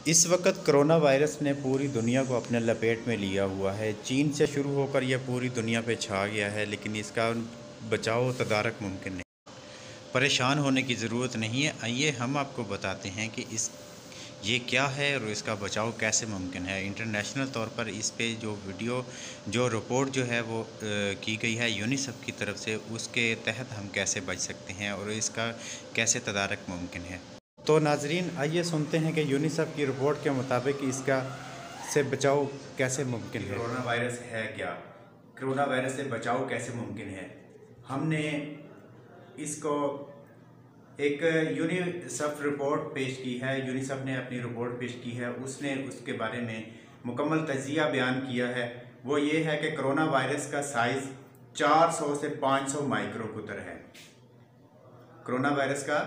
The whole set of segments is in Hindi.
इस वक्त कोरोना वायरस ने पूरी दुनिया को अपने लपेट में लिया हुआ है। चीन से शुरू होकर यह पूरी दुनिया पे छा गया है, लेकिन इसका बचाव तदारक मुमकिन नहीं। परेशान होने की ज़रूरत नहीं है। आइए हम आपको बताते हैं कि ये क्या है और इसका बचाव कैसे मुमकिन है। इंटरनेशनल तौर पर इस पे जो रिपोर्ट जो है वो की गई है यूनिसेफ की तरफ से, उसके तहत हम कैसे बच सकते हैं और इसका कैसे तदारक मुमकिन है। तो नाजरीन, आइए सुनते हैं कि यूनिसेफ की रिपोर्ट के मुताबिक इसका से बचाव कैसे मुमकिन है। कोरोना वायरस है क्या, कोरोना वायरस से बचाव कैसे मुमकिन है। हमने इसको एक यूनिसेफ रिपोर्ट पेश की है। यूनिसेफ ने अपनी रिपोर्ट पेश की है, उसने उसके बारे में मुकम्मल तजिया बयान किया है। वो ये है कि कोरोना वायरस का साइज़ 400 से 500 माइक्रोकुतर है। कोरोना वायरस का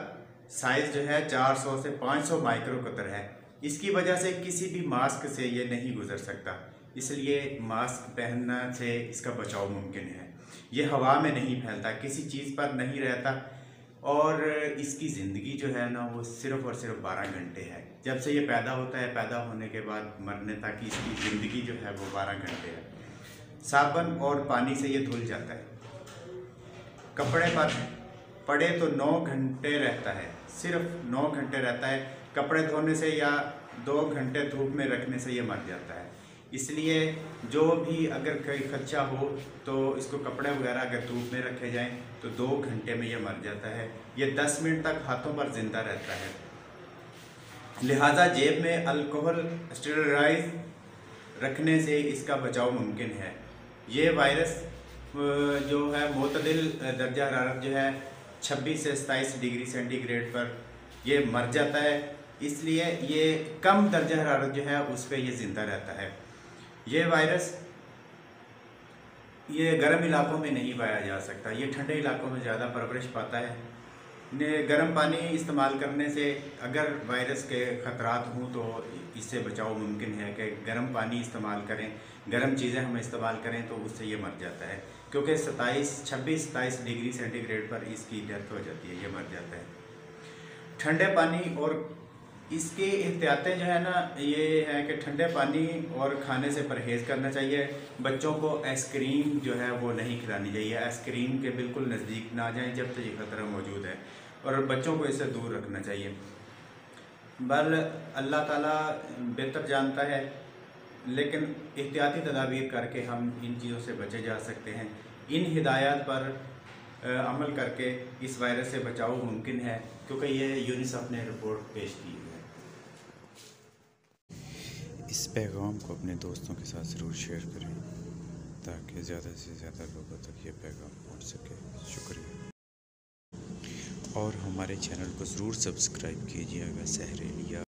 साइज़ जो है 400 से 500 माइक्रोकुतर है। इसकी वजह से किसी भी मास्क से ये नहीं गुजर सकता, इसलिए मास्क पहनना से इसका बचाव मुमकिन है। ये हवा में नहीं फैलता, किसी चीज़ पर नहीं रहता, और इसकी ज़िंदगी जो है ना वो सिर्फ़ और सिर्फ 12 घंटे है। जब से ये पैदा होता है, पैदा होने के बाद मरने तक इसकी ज़िंदगी जो है वो 12 घंटे है। साबुन और पानी से ये धुल जाता है। कपड़े पर पड़े तो 9 घंटे रहता है, सिर्फ 9 घंटे रहता है। कपड़े धोने से या 2 घंटे धूप में रखने से ये मर जाता है। इसलिए जो भी अगर कोई खदशा हो तो इसको कपड़े वगैरह अगर धूप में रखे जाएं तो 2 घंटे में ये मर जाता है। ये 10 मिनट तक हाथों पर ज़िंदा रहता है। लिहाजा जेब में अल्कोहल स्टेरॉइड रखने से इसका बचाव मुमकिन है। ये वायरस जो है मोतदिल दर्जा हरारत जो है 26 से 27 डिग्री सेंटीग्रेड पर ये मर जाता है, इसलिए ये कम दर्जा हरारत जो है उस पर ये ज़िंदा रहता है। ये वायरस ये गर्म इलाकों में नहीं पाया जा सकता, ये ठंडे इलाकों में ज़्यादा परवरिश पाता है। गर्म पानी इस्तेमाल करने से अगर वायरस के ख़तरात हों तो इससे बचाव मुमकिन है कि गर्म पानी इस्तेमाल करें, गर्म चीज़ें हम इस्तेमाल करें तो उससे ये मर जाता है, क्योंकि 26-27 डिग्री सेंटीग्रेड पर इसकी डेथ हो जाती है, ये मर जाता है। ठंडे पानी और इसकी एहतियातें जो है ना ये है कि ठंडे पानी और खाने से परहेज़ करना चाहिए। बच्चों को आइसक्रीम जो है वो नहीं खिलानी चाहिए, आइसक्रीम के बिल्कुल नज़दीक ना जाएं जब तक ये ख़तरा मौजूद है, और बच्चों को इससे दूर रखना चाहिए। बल अल्लाह ताला बेहतर जानता है, लेकिन एहतियाती तदाबीर करके हम इन चीज़ों से बचे जा सकते हैं। इन हिदायत पर अमल करके इस वायरस से बचाव मुमकिन है, क्योंकि ये यूनिसेफ ने रिपोर्ट पेश की है। इस पैगाम को अपने दोस्तों के साथ ज़रूर शेयर करें ताकि ज़्यादा से ज़्यादा लोगों तक ये पैगाम पहुंच सके। शुक्रिया, और हमारे चैनल को ज़रूर सब्सक्राइब कीजिएगा। सहरेलिया